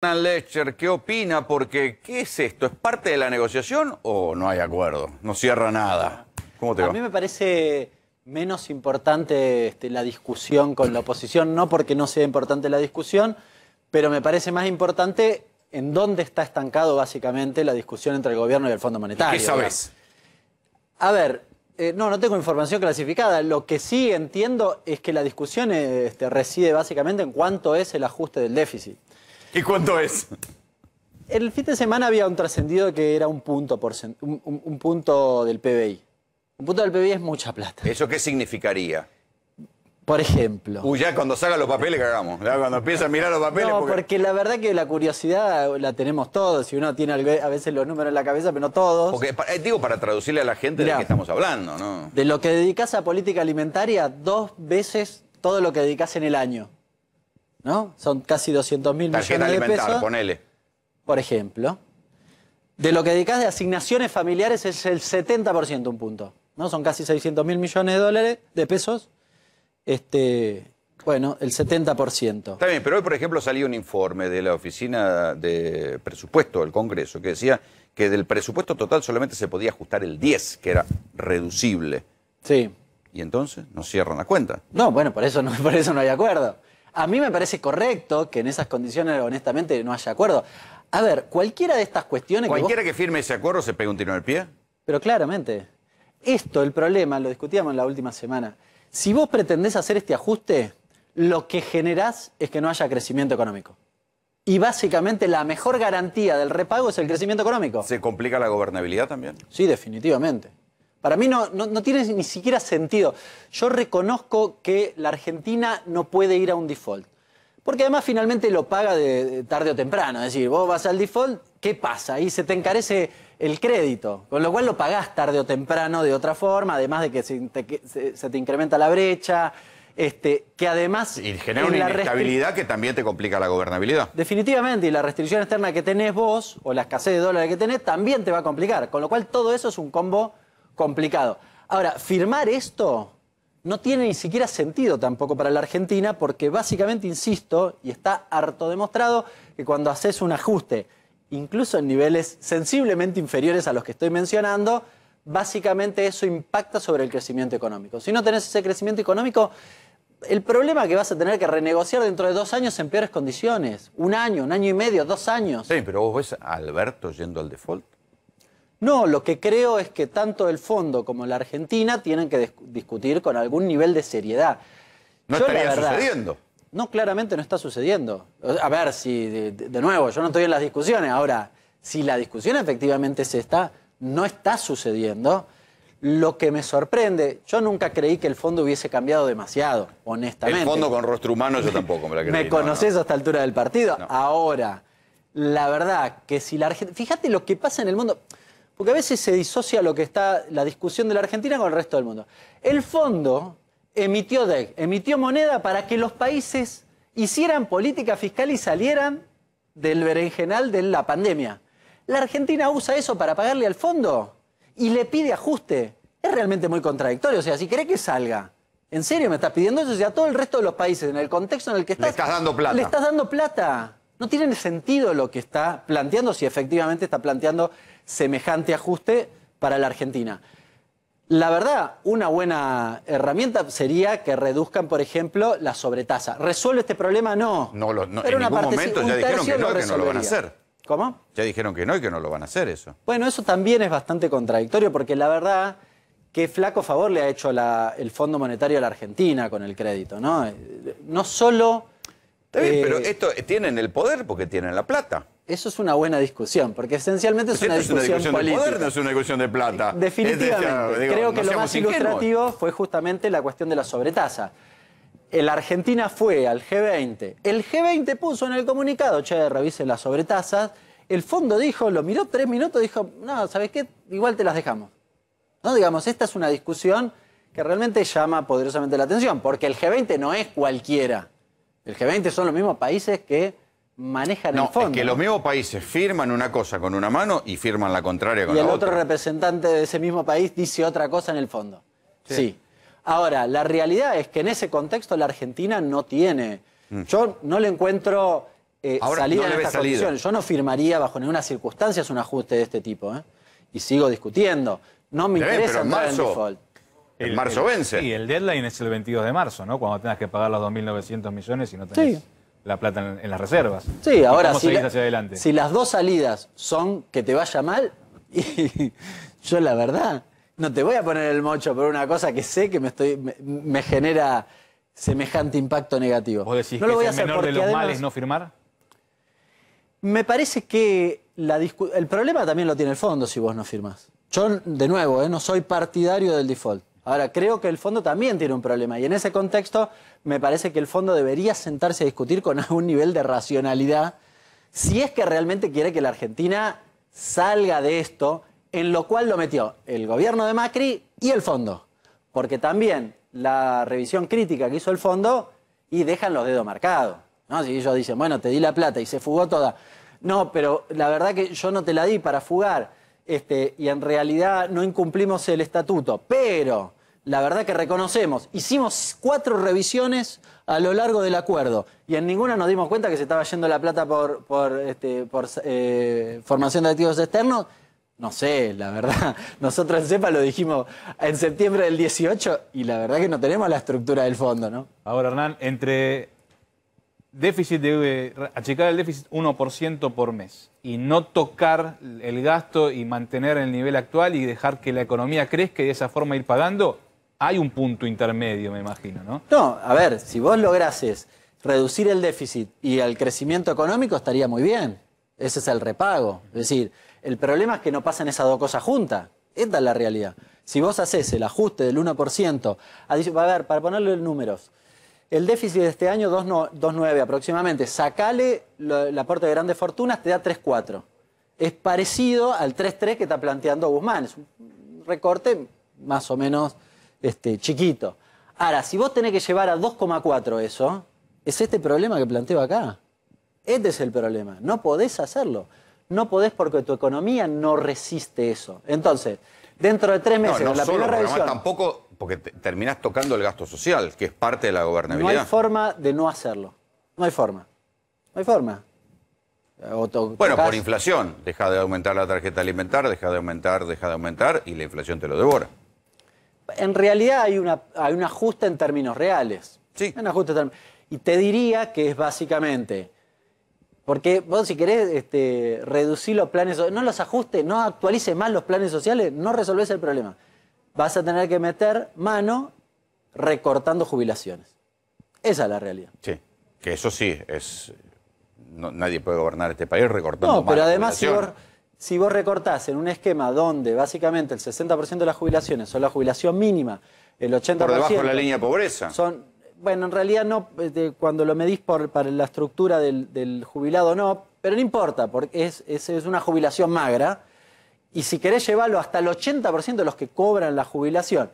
Lecher, ¿qué opina? Porque, ¿qué es esto? ¿Es parte de la negociación o no hay acuerdo? No cierra nada. ¿Cómo te va? A mí me parece menos importante la discusión con la oposición, no porque no sea importante la discusión, pero me parece más importante en dónde está estancado básicamente la discusión entre el gobierno y el Fondo Monetario. ¿Qué sabes? A ver, no tengo información clasificada. Lo que sí entiendo es que la discusión reside básicamente en cuánto es el ajuste del déficit. ¿Y cuánto es? El fin de semana había un trascendido que era un punto del PBI. Un punto del PBI es mucha plata. ¿Eso qué significaría? Por ejemplo. Ya cuando salgan los papeles cagamos. Ya cuando empieza a mirar los papeles... No, porque la verdad que la curiosidad la tenemos todos. Si uno tiene a veces los números en la cabeza, pero no todos. Porque, digo, para traducirle a la gente de qué estamos hablando, ¿no? De lo que dedicás a política alimentaria, 2 veces todo lo que dedicás en el año. ¿No? Son casi 200.000 millones de pesos. Ponele. Por ejemplo. De lo que dedicás de asignaciones familiares es el 70% un punto. ¿No? Son casi 600.000 millones de pesos. Bueno, el 70%. Está bien, pero hoy, por ejemplo, salió un informe de la Oficina de Presupuesto del Congreso que decía que del presupuesto total solamente se podía ajustar el 10, que era reducible. Sí. ¿Y entonces no cierran la cuenta? No, bueno, por eso no hay acuerdo. A mí me parece correcto que en esas condiciones, honestamente, no haya acuerdo. A ver, cualquiera de estas cuestiones... ¿Cualquiera que firme ese acuerdo se pega un tiro en el pie? Pero claramente. El problema, lo discutíamos en la última semana. Si vos pretendés hacer este ajuste, lo que generás es que no haya crecimiento económico. Y básicamente la mejor garantía del repago es el crecimiento económico. ¿Se complica la gobernabilidad también? Sí, definitivamente. Para mí no tiene ni siquiera sentido. Yo reconozco que la Argentina no puede ir a un default. Porque además finalmente lo paga de tarde o temprano. Es decir, vos vas al default, ¿qué pasa? Ahí se te encarece el crédito. Con lo cual lo pagás tarde o temprano de otra forma, además de que se te incrementa la brecha, que además... Y genera una inestabilidad que también te complica la gobernabilidad. Definitivamente, y la restricción externa que tenés vos, o la escasez de dólares que tenés, también te va a complicar. Con lo cual todo eso es un combo complicado. Ahora, firmar esto no tiene ni siquiera sentido tampoco para la Argentina porque básicamente, insisto, y está harto demostrado, que cuando haces un ajuste, incluso en niveles sensiblemente inferiores a los que estoy mencionando, básicamente eso impacta sobre el crecimiento económico. Si no tenés ese crecimiento económico, el problema es que vas a tener que renegociar dentro de 2 años en peores condiciones. 1 año, 1 año y medio, 2 años. Sí, pero vos ves a Alberto yendo al default. No, lo que creo es que tanto el Fondo como la Argentina tienen que discutir con algún nivel de seriedad. ¿No estaría sucediendo? No, claramente no está sucediendo. A ver, si de nuevo, yo no estoy en las discusiones. Ahora, si la discusión efectivamente no está sucediendo, lo que me sorprende, yo nunca creí que el Fondo hubiese cambiado demasiado, honestamente. El Fondo con rostro humano yo tampoco me la creí. Me conocés a esta altura del partido. No. Ahora, la verdad que si la Argentina... Fíjate lo que pasa en el mundo... Porque a veces se disocia lo que está la discusión de la Argentina con el resto del mundo. El Fondo emitió moneda para que los países hicieran política fiscal y salieran del berenjenal de la pandemia. La Argentina usa eso para pagarle al Fondo y le pide ajuste. Es realmente muy contradictorio. O sea, si querés que salga, ¿en serio me estás pidiendo eso? O sea, a todo el resto de los países, en el contexto en el que estás... Le estás dando plata. Le estás dando plata. No tiene sentido lo que está planteando, si efectivamente está planteando semejante ajuste para la Argentina. La verdad, una buena herramienta sería que reduzcan, por ejemplo, la sobretasa. ¿Resuelve este problema? No. Pero en ningún momento ya dijeron que no, que no lo van a hacer. ¿Cómo? Ya dijeron que no y que no lo van a hacer eso. Bueno, eso también es bastante contradictorio porque la verdad que flaco favor le ha hecho el Fondo Monetario a la Argentina con el crédito, ¿no? No solo... Está bien, pero esto tienen el poder porque tienen la plata. Eso es una buena discusión, porque esencialmente es una discusión política. De poder, no es una discusión de plata. Definitivamente. Creo que lo más ilustrativo fue justamente la cuestión de la sobretasa. La Argentina fue al G20. El G20 puso en el comunicado, che, revisen las sobretasas. El Fondo dijo, lo miró 3 minutos, dijo, no, ¿sabes qué? Igual te las dejamos. ¿No? Digamos, esta es una discusión que realmente llama poderosamente la atención, porque el G20 no es cualquiera. El G20 son los mismos países que manejan el fondo. Es que los mismos países firman una cosa con una mano y firman la contraria con la otra. Y el otro representante de ese mismo país dice otra cosa en el fondo. Sí. Ahora, la realidad es que en ese contexto la Argentina no tiene... Yo no le encuentro salida en estas condiciones. Yo no firmaría bajo ninguna circunstancia un ajuste de este tipo, ¿eh? Y sigo discutiendo. No me interesa entrar en default. En marzo vence. Sí, el deadline es el 22 de marzo, ¿no? Cuando tengas que pagar los 2.900 millones y no tenés la plata en las reservas. Sí, ahora ¿Cómo seguís hacia adelante? Si las dos salidas son que te vaya mal, y yo la verdad no te voy a poner el mocho por una cosa que sé que me genera semejante impacto negativo. ¿Vos decís no que lo voy es a hacer el menor de porque los además, males no firmar? Me parece que el problema también lo tiene el fondo si vos no firmás. Yo, de nuevo, no soy partidario del default. Ahora, creo que el fondo también tiene un problema y en ese contexto me parece que el fondo debería sentarse a discutir con algún nivel de racionalidad si es que realmente quiere que la Argentina salga de esto, en lo cual lo metió el gobierno de Macri y el fondo. Porque también la revisión crítica que hizo el fondo y dejan los dedos marcados, ¿no? Si ellos dicen, bueno, te di la plata y se fugó toda. No, pero la verdad que yo no te la di para fugar y en realidad no incumplimos el estatuto, pero la verdad que reconocemos, hicimos 4 revisiones a lo largo del acuerdo y en ninguna nos dimos cuenta que se estaba yendo la plata por formación de activos externos. No sé, la verdad, nosotros en CEPA lo dijimos en septiembre del 18 y la verdad que no tenemos la estructura del fondo, ¿no? Ahora, Hernán, entre achicar el déficit 1% por mes y no tocar el gasto y mantener el nivel actual y dejar que la economía crezca y de esa forma ir pagando, hay un punto intermedio, me imagino, ¿no? No, a ver, si vos lograses reducir el déficit y el crecimiento económico estaría muy bien. Ese es el repago. Es decir, el problema es que no pasan esas dos cosas juntas. Esta es la realidad. Si vos haces el ajuste del 1%, a ver, para ponerlo en números, el déficit de este año 2,9 aproximadamente. Sacale el aporte de grandes fortunas, te da 3,4. Es parecido al 3,3 que está planteando Guzmán. Es un recorte más o menos chiquito. Ahora, si vos tenés que llevar a 2,4 eso, es este problema que planteo acá. Este es el problema. No podés hacerlo. No podés porque tu economía no resiste eso. Entonces, dentro de 3 meses, no la solo, primera revisión... tampoco, porque terminás tocando el gasto social, que es parte de la gobernabilidad. No hay forma de no hacerlo. No hay forma. No hay forma. Bueno, por inflación. Deja de aumentar la tarjeta alimentar, deja de aumentar y la inflación te lo devora. En realidad hay un ajuste en términos reales. Sí. Un ajuste y te diría que es básicamente... Porque vos si querés reducir los planes, no los ajustes, no actualices más los planes sociales, no resolvés el problema. Vas a tener que meter mano recortando jubilaciones. Esa es la realidad. Sí, que eso sí, nadie puede gobernar este país recortando más. No, pero además si vos recortás en un esquema donde básicamente el 60% de las jubilaciones son la jubilación mínima, el 80%... Por debajo de la línea de pobreza. Bueno, en realidad no, cuando lo medís para la estructura del jubilado no, pero no importa, porque es una jubilación magra, y si querés llevarlo hasta el 80% de los que cobran la jubilación,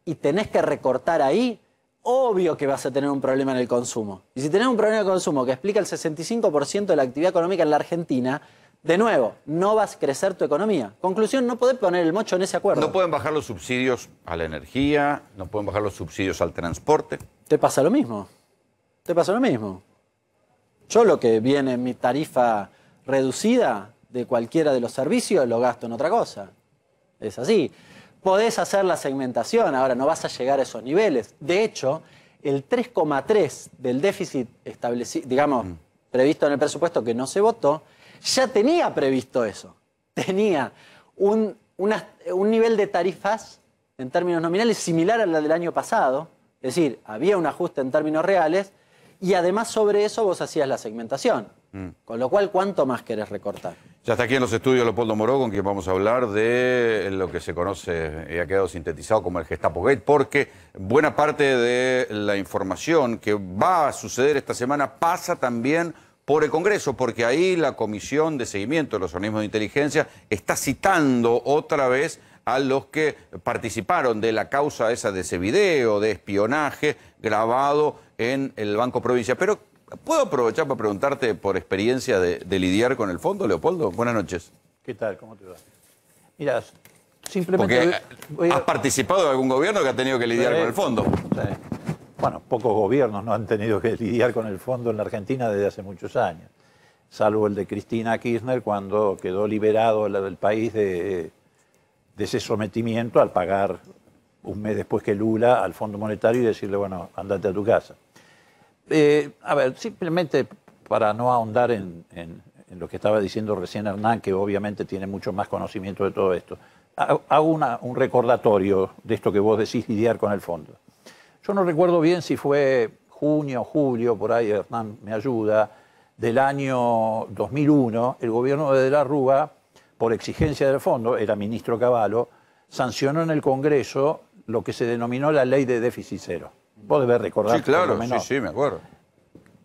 y tenés que recortar ahí, obvio que vas a tener un problema en el consumo. Y si tenés un problema en el consumo que explica el 65% de la actividad económica en la Argentina, de nuevo, no vas a crecer tu economía. Conclusión, no podés poner el mocho en ese acuerdo. No pueden bajar los subsidios a la energía, no pueden bajar los subsidios al transporte. Te pasa lo mismo. Te pasa lo mismo. Yo lo que viene en mi tarifa reducida de cualquiera de los servicios lo gasto en otra cosa. Es así. Podés hacer la segmentación, ahora no vas a llegar a esos niveles. De hecho, el 3,3 del déficit establecido, digamos, previsto en el presupuesto que no se votó, ya tenía previsto eso. Tenía un nivel de tarifas en términos nominales similar a la del año pasado. Es decir, había un ajuste en términos reales y además sobre eso vos hacías la segmentación. Con lo cual, ¿cuánto más querés recortar? Ya está aquí en los estudios Leopoldo Moró, con quien vamos a hablar de lo que se conoce y ha quedado sintetizado como el Gestapo Gate, porque buena parte de la información que va a suceder esta semana pasa también por el Congreso, porque ahí la Comisión de Seguimiento de los Organismos de Inteligencia está citando otra vez a los que participaron de la causa esa de ese video de espionaje grabado en el Banco Provincia. Pero, ¿puedo aprovechar para preguntarte por experiencia de lidiar con el fondo, Leopoldo? Buenas noches. ¿Qué tal? ¿Cómo te va? Mira, simplemente... Porque has participado de algún gobierno que ha tenido que lidiar con el fondo. Bueno, pocos gobiernos no han tenido que lidiar con el fondo en la Argentina desde hace muchos años. salvo el de Cristina Kirchner cuando quedó liberado el país de ese sometimiento al pagar un mes después que Lula al Fondo Monetario y decirle, bueno, andate a tu casa. A ver, simplemente para no ahondar en lo que estaba diciendo recién Hernán, que obviamente tiene mucho más conocimiento de todo esto, hago un recordatorio de esto que vos decís, lidiar con el fondo. Yo no recuerdo bien si fue junio o julio, por ahí Hernán me ayuda, del año 2001, el gobierno de la Rúa, por exigencia del fondo, era ministro Cavallo, sancionó en el Congreso lo que se denominó la ley de déficit cero. Vos debés recordar. Sí, claro, sí, me acuerdo.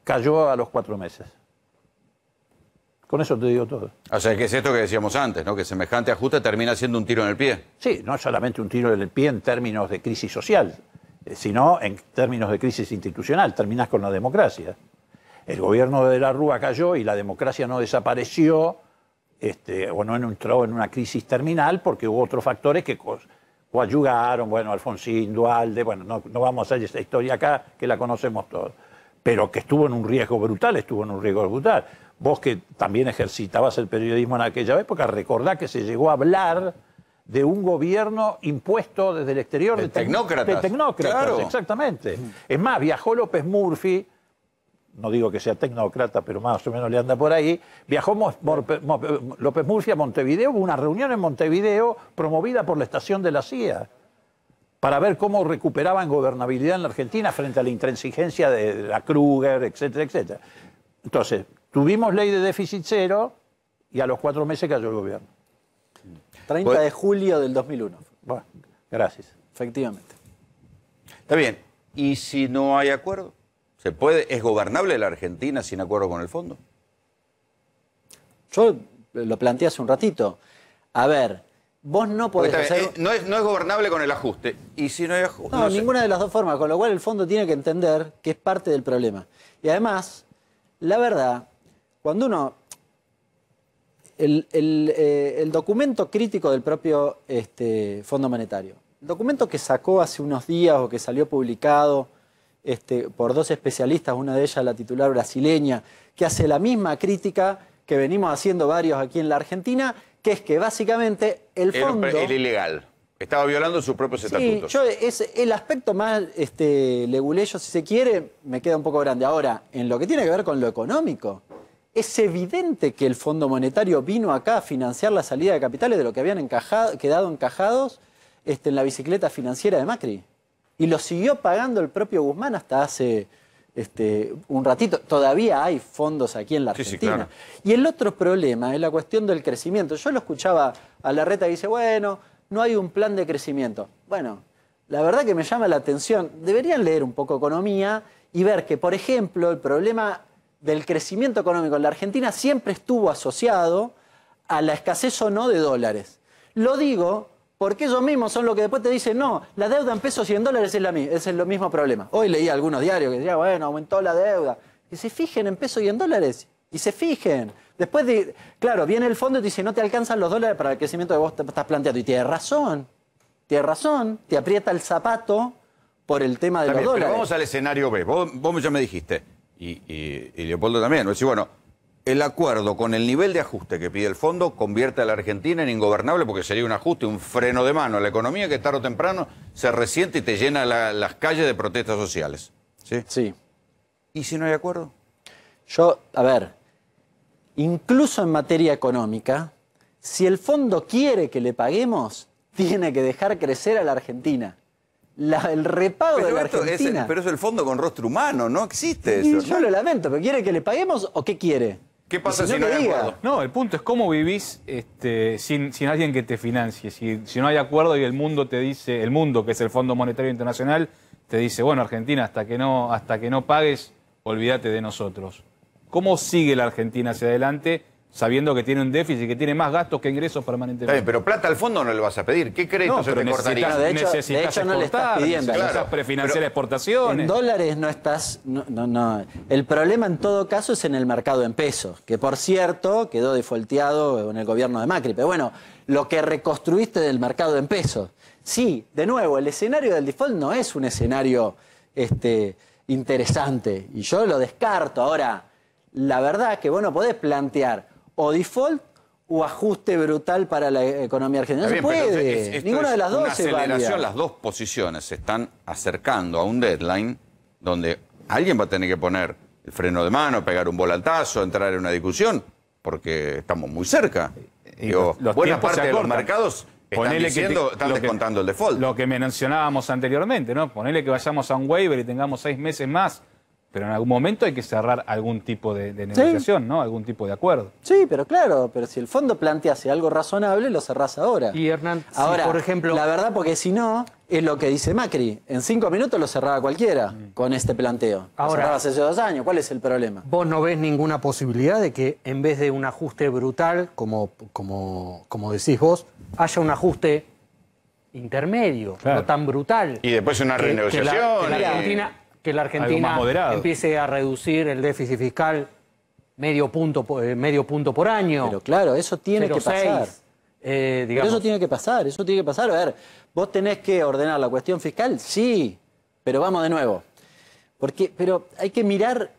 Cayó a los 4 meses. Con eso te digo todo. O sea, que es esto que decíamos antes, ¿no? Que semejante ajuste termina siendo un tiro en el pie. Sí, no solamente un tiro en el pie en términos de crisis social, sino en términos de crisis institucional. Terminás con la democracia. El gobierno de la Rúa cayó y la democracia no desapareció, o no entró en una crisis terminal porque hubo otros factores que coadyugaron, bueno, Alfonsín, Duhalde, bueno, no vamos a hacer esa historia acá, que la conocemos todos. Pero que estuvo en un riesgo brutal, Vos que también ejercitabas el periodismo en aquella época, recordá que se llegó a hablar de un gobierno impuesto desde el exterior. De tecnócratas. De tecnócratas, claro. Exactamente. Es más, viajó López Murphy, no digo que sea tecnócrata, pero más o menos le anda por ahí, viajó López Murphy a Montevideo, hubo una reunión en Montevideo promovida por la estación de la CIA, para ver cómo recuperaban gobernabilidad en la Argentina frente a la intransigencia de la Kruger, etcétera, etcétera. Entonces, tuvimos ley de déficit cero y a los 4 meses cayó el gobierno. 30 de julio del 2001. Bueno, gracias. Efectivamente. Está bien. ¿Y si no hay acuerdo? ¿Se puede? ¿Es gobernable la Argentina sin acuerdo con el fondo? Yo lo planteé hace un ratito. A ver, vos no podés hacer... no es gobernable con el ajuste. ¿Y si no hay ajuste? No, ninguna de las dos formas. Con lo cual el fondo tiene que entender que es parte del problema. Y además, la verdad, cuando uno... El documento crítico del propio Fondo Monetario, el documento que sacó hace unos días o que salió publicado por 2 especialistas, una de ellas la titular brasileña, que hace la misma crítica que venimos haciendo varios aquí en la Argentina, que es que básicamente el fondo... Era ilegal. Estaba violando sus propios estatutos. Sí, es el aspecto más leguleyo, si se quiere, me queda un poco grande. Ahora, en lo que tiene que ver con lo económico, es evidente que el Fondo Monetario vino acá a financiar la salida de capitales de lo que habían quedado encajados en la bicicleta financiera de Macri. Y lo siguió pagando el propio Guzmán hasta hace un ratito. Todavía hay fondos aquí en la Argentina. Sí, claro. Y el otro problema es la cuestión del crecimiento. Yo lo escuchaba a Larreta que dice, bueno, no hay un plan de crecimiento. Bueno, la verdad que me llama la atención. Deberían leer un poco economía y ver que, por ejemplo, el problema del crecimiento económico en la Argentina siempre estuvo asociado a la escasez o no de dólares. Lo digo porque ellos mismos son los que después te dicen, no, la deuda en pesos y en dólares es el mismo problema. Hoy leí algunos diarios que decían, bueno, aumentó la deuda. Y se fijen en pesos y en dólares. Y se fijen. Después, claro, viene el fondo y te dice, no te alcanzan los dólares para el crecimiento que vos te estás planteando. Y tienes razón, te aprieta el zapato por el tema de los dólares. Pero vamos al escenario B. Vos ya me dijiste, y Leopoldo también, ¿no? Decir, bueno, el acuerdo con el nivel de ajuste que pide el fondo convierte a la Argentina en ingobernable porque sería un ajuste, un freno de mano a la economía que tarde o temprano se resiente y te llena las calles de protestas sociales. ¿Sí? Sí. ¿Y si no hay acuerdo? A ver, incluso en materia económica, si el fondo quiere que le paguemos, tiene que dejar crecer a la Argentina. El repago de la Argentina. Pero es el fondo con rostro humano, no existe Y eso. yo lo lamento, pero ¿quiere que le paguemos o qué quiere? ¿Qué pasa si si no hay acuerdo? No, el punto es cómo vivís sin alguien que te financie. Si no hay acuerdo y el mundo te dice, el mundo que es el Fondo Monetario Internacional, te dice, bueno, Argentina, hasta que no pagues, olvídate de nosotros. ¿Cómo sigue la Argentina hacia adelante sabiendo que tiene un déficit, que tiene más gastos que ingresos permanentemente? Está bien, pero plata al fondo no le vas a pedir. ¿Qué crédito se te cortaría? Bueno, de hecho no le estás pidiendo. Necesitas prefinanciar exportaciones. En dólares no estás... No. El problema en todo caso es en el mercado en pesos, que por cierto quedó defaulteado en el gobierno de Macri. Pero bueno, lo que reconstruiste del mercado en pesos. Sí, de nuevo, el escenario del default no es un escenario interesante. Y yo lo descarto. Ahora, la verdad que vos no podés plantear o default o ajuste brutal para la economía argentina. No se puede. Ninguna de las dos es válida. Las dos posiciones se están acercando a un deadline donde alguien va a tener que poner el freno de mano, pegar un volantazo, entrar en una discusión, porque estamos muy cerca. Digo, buena parte de los mercados están descontando el default. Lo que mencionábamos anteriormente, ¿no? Ponele que vayamos a un waiver y tengamos 6 meses más, pero en algún momento hay que cerrar algún tipo de negociación, ¿no? Algún tipo de acuerdo. Sí, pero claro, pero si el fondo plantease algo razonable, lo cerrás ahora. Y Hernán, ahora, si por ejemplo... la verdad, porque si no, es lo que dice Macri. En 5 minutos lo cerraba cualquiera con este planteo. Lo cerraba hace 2 años. ¿Cuál es el problema? ¿Vos no ves ninguna posibilidad de que en vez de un ajuste brutal, como decís vos, haya un ajuste intermedio, no tan brutal? Y después una renegociación. Que la Argentina empiece a reducir el déficit fiscal medio punto por año. Pero claro, eso tiene que pasar. Pero eso tiene que pasar, eso tiene que pasar. A ver, vos tenés que ordenar la cuestión fiscal, sí, pero vamos de nuevo. Pero hay que mirar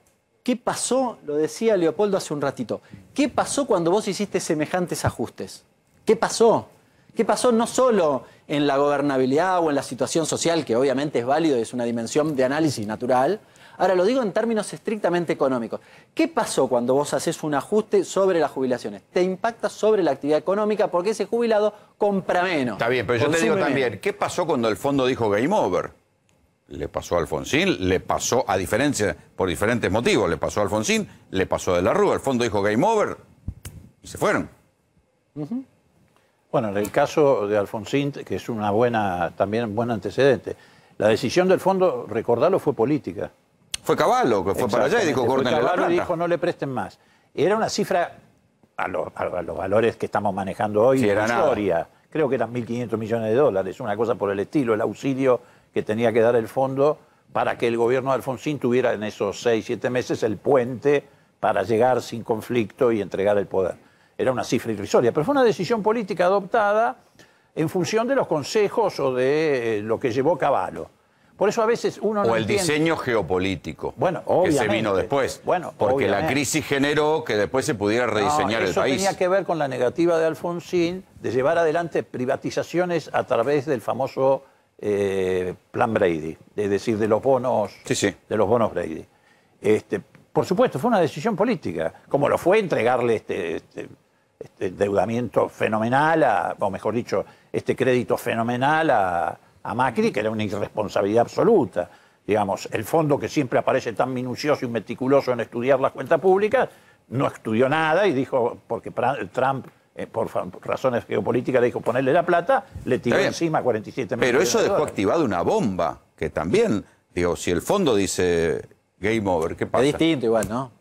qué pasó, lo decía Leopoldo hace un ratito, qué pasó cuando vos hiciste semejantes ajustes. ¿Qué pasó? ¿Qué pasó no solo en la gobernabilidad o en la situación social, que obviamente es válido y es una dimensión de análisis natural? Ahora lo digo en términos estrictamente económicos. ¿Qué pasó cuando vos haces un ajuste sobre las jubilaciones? Te impacta sobre la actividad económica porque ese jubilado compra menos. Está bien, pero yo te digo también, ¿qué pasó cuando el fondo dijo game over? Le pasó a Alfonsín, le pasó a diferencia, por diferentes motivos, le pasó a Alfonsín, le pasó a De la Rúa, el fondo dijo game over y se fueron. Bueno, en el caso de Alfonsín, que es también un buen antecedente, la decisión del fondo, recordarlo, fue política. Fue Cavallo, que fue para allá y dijo, córtenle la plata. Y dijo, no le presten más. Era una cifra, a los valores que estamos manejando hoy, irrisoria. Creo que eran 1.500 millones de dólares, una cosa por el estilo, el auxilio que tenía que dar el fondo para que el gobierno de Alfonsín tuviera en esos 6, 7 meses el puente para llegar sin conflicto y entregar el poder. Era una cifra irrisoria, pero fue una decisión política adoptada en función de los consejos o de lo que llevó Cavallo. Por eso a veces uno no entiende. Diseño geopolítico, bueno, que se vino después. Bueno, porque la crisis generó que después se pudiera rediseñar el país. Eso tenía que ver con la negativa de Alfonsín de llevar adelante privatizaciones a través del famoso plan Brady, es decir, de los bonos, de los bonos Brady. Por supuesto, fue una decisión política, como lo fue entregarle este endeudamiento fenomenal, o mejor dicho, este crédito fenomenal a Macri, que era una irresponsabilidad absoluta. Digamos, el fondo que siempre aparece tan minucioso y meticuloso en estudiar las cuentas públicas, no estudió nada y dijo, porque Trump, por razones geopolíticas, le dijo ponerle la plata, le tiró encima 47 millones. Pero eso dejó activada una bomba, que también, digo, si el fondo dice game over, ¿qué pasa? Es distinto igual, ¿no?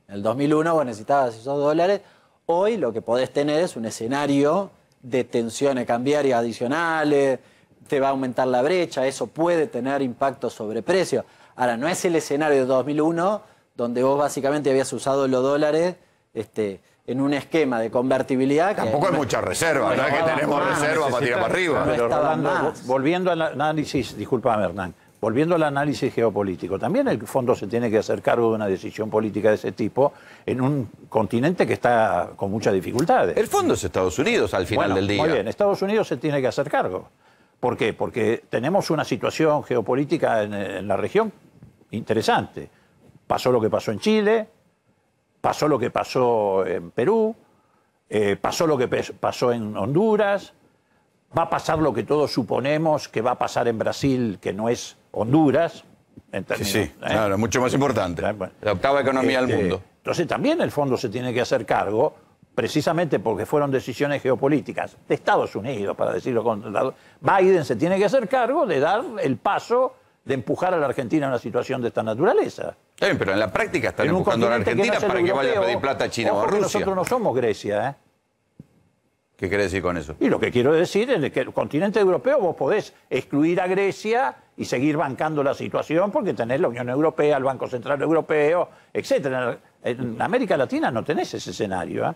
En el 2001 vos necesitabas esos dólares. Hoy lo que podés tener es un escenario de tensiones cambiarias adicionales, te va a aumentar la brecha, eso puede tener impacto sobre precios. Ahora, no es el escenario de 2001 donde vos básicamente habías usado los dólares en un esquema de convertibilidad. Tampoco hay mucha reserva, no es que tenemos reserva para tirar para arriba. Pero Rolando, volviendo al análisis, discúlpame Hernán, volviendo al análisis geopolítico, también el fondo se tiene que hacer cargo de una decisión política de ese tipo en un continente que está con muchas dificultades. El fondo es Estados Unidos al final del día. Muy bien, Estados Unidos se tiene que hacer cargo. ¿Por qué? Porque tenemos una situación geopolítica en la región interesante. Pasó lo que pasó en Chile, pasó lo que pasó en Perú, pasó lo que pasó en Honduras, va a pasar lo que todos suponemos que va a pasar en Brasil, que no es Honduras. En términos, claro, mucho más importante. La octava economía del mundo. Entonces también el fondo se tiene que hacer cargo, precisamente porque fueron decisiones geopolíticas de Estados Unidos, para decirlo con... Biden se tiene que hacer cargo de dar el paso de empujar a la Argentina a una situación de esta naturaleza. Está bien, pero en la práctica están empujando a la Argentina para que vaya a pedir plata a China o a Rusia. Nosotros no somos Grecia, ¿eh? ¿Qué quiere decir con eso? Y lo que quiero decir es que el continente europeo vos podés excluir a Grecia y seguir bancando la situación porque tenés la Unión Europea, el Banco Central Europeo, etc. En América Latina no tenés ese escenario, ¿eh?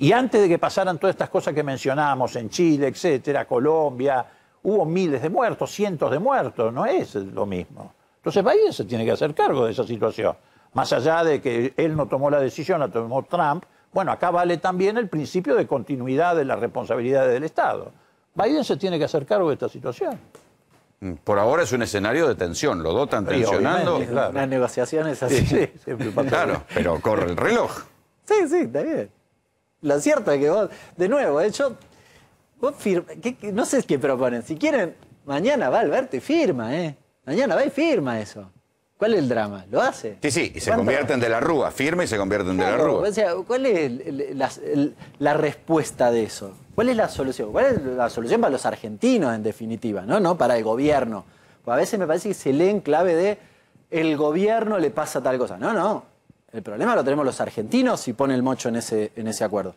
Y antes de que pasaran todas estas cosas que mencionamos en Chile, etcétera, Colombia, hubo miles de muertos, cientos de muertos, no es lo mismo. Entonces Biden se tiene que hacer cargo de esa situación. Más allá de que él no tomó la decisión, la tomó Trump, bueno, acá vale también el principio de continuidad de las responsabilidades del Estado. Biden se tiene que hacer cargo de esta situación. Por ahora es un escenario de tensión, los dos están Sí, tensionando. obviamente, claro. Las negociaciones así. Sí, sí, siempre pasa. Claro, pero corre el reloj. Sí, está bien. Lo cierto es que vos, de nuevo, vos no sé qué proponen. Si quieren, mañana va Alberto y firma, Mañana va y firma eso. ¿Cuál es el drama? ¿Lo hace? Sí, y se ¿Cuánto? convierten de la Rúa, firma y se convierten de la Claro, Rúa. o sea, ¿cuál es la respuesta de eso? ¿Cuál es la solución? ¿Cuál es la solución para los argentinos, en definitiva? No para el gobierno. Pues a veces me parece que se lee en clave de el gobierno le pasa tal cosa. No. El problema lo tenemos los argentinos si pone el mocho en ese acuerdo.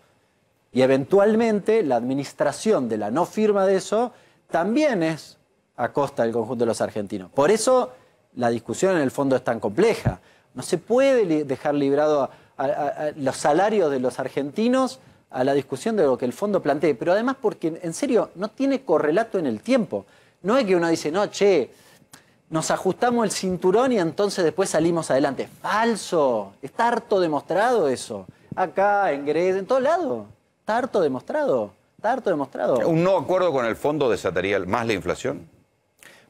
Y eventualmente la administración de la no firma de eso también es a costa del conjunto de los argentinos. Por eso la discusión en el fondo es tan compleja. No se puede dejar librado a los salarios de los argentinos a la discusión de lo que el fondo plantee, pero además porque, en serio, no tiene correlato en el tiempo. No es que uno dice, no, nos ajustamos el cinturón y entonces después salimos adelante. Falso. Está harto demostrado eso. Acá, en Grecia, en todos lados. Está harto demostrado. ¿Un no acuerdo con el fondo desataría más la inflación?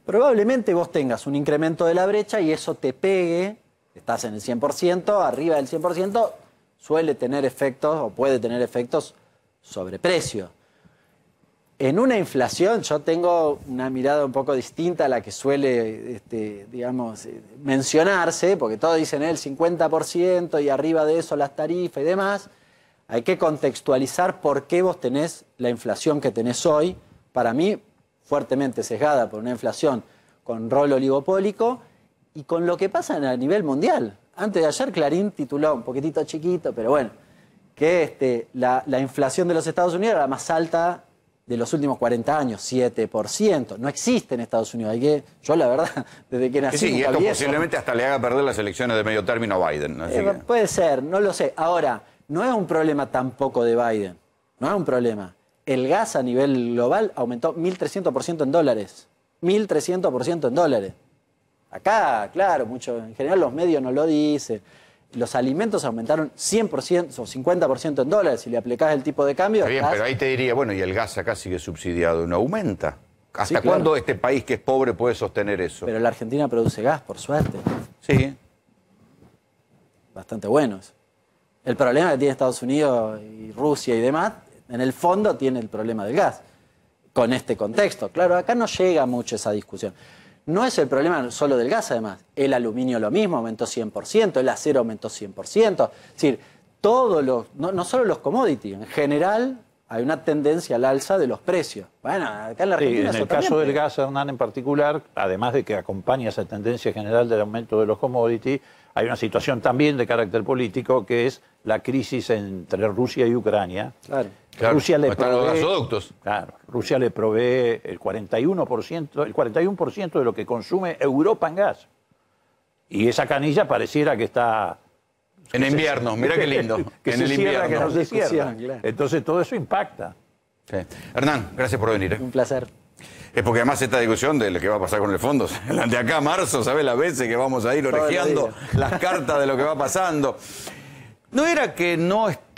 Probablemente vos tengas un incremento de la brecha y eso te pegue, estás en el 100%, arriba del 100%, suele tener efectos o puede tener efectos sobre precio. En una inflación yo tengo una mirada un poco distinta a la que suele, mencionarse, porque todos dicen el 50% y arriba de eso las tarifas y demás. Hay que contextualizar por qué vos tenés la inflación que tenés hoy. Para mí, fuertemente sesgada por una inflación con rol oligopólico y con lo que pasa a nivel mundial. Antes de ayer Clarín tituló, un poquitito chiquito, pero bueno, que la inflación de los Estados Unidos era la más alta de los últimos 40 años, 7%. No existe en Estados Unidos. Yo, la verdad, desde que nací... Sí, y esto posiblemente hasta le haga perder las elecciones de medio término a Biden. Así que... Puede ser, no lo sé. Ahora, no es un problema tampoco de Biden. No es un problema. El gas a nivel global aumentó 1.300% en dólares. 1.300% en dólares. Acá, claro, en general los medios no lo dicen. Los alimentos aumentaron 100% o 50% en dólares. Si le aplicás el tipo de cambio... Está bien, pero ahí te diría, bueno, y el gas acá sigue subsidiado, ¿no aumenta? ¿Hasta Sí, claro. cuándo este país que es pobre puede sostener eso? Pero la Argentina produce gas, por suerte. Sí. Bastante buenos. El problema que tiene Estados Unidos y Rusia y demás, en el fondo tiene el problema del gas, con este contexto. Claro, acá no llega mucho esa discusión. No es el problema solo del gas, además. El aluminio lo mismo, aumentó 100%, el acero aumentó 100%. Es decir, no solo los commodities, en general hay una tendencia al alza de los precios. Bueno, acá en la Argentina... Sí, en el caso del gas, Hernán, en particular, además de que acompaña esa tendencia general del aumento de los commodities, hay una situación también de carácter político que es la crisis entre Rusia y Ucrania. Claro. Rusia le están los provee, gasoductos. claro, Rusia le provee el 41% de lo que consume Europa en gas. Y esa canilla pareciera que está... En invierno, mira qué lindo. que en se el cierra, que invierno. no se cierra. Discusión, claro. Entonces todo eso impacta. Sí. Hernán, gracias por venir. Un placer. Es porque además esta discusión de lo que va a pasar con el fondo, de acá a marzo, ¿sabes las veces que vamos a ir Todos los orejeando días. las cartas de lo que va pasando? No era que no está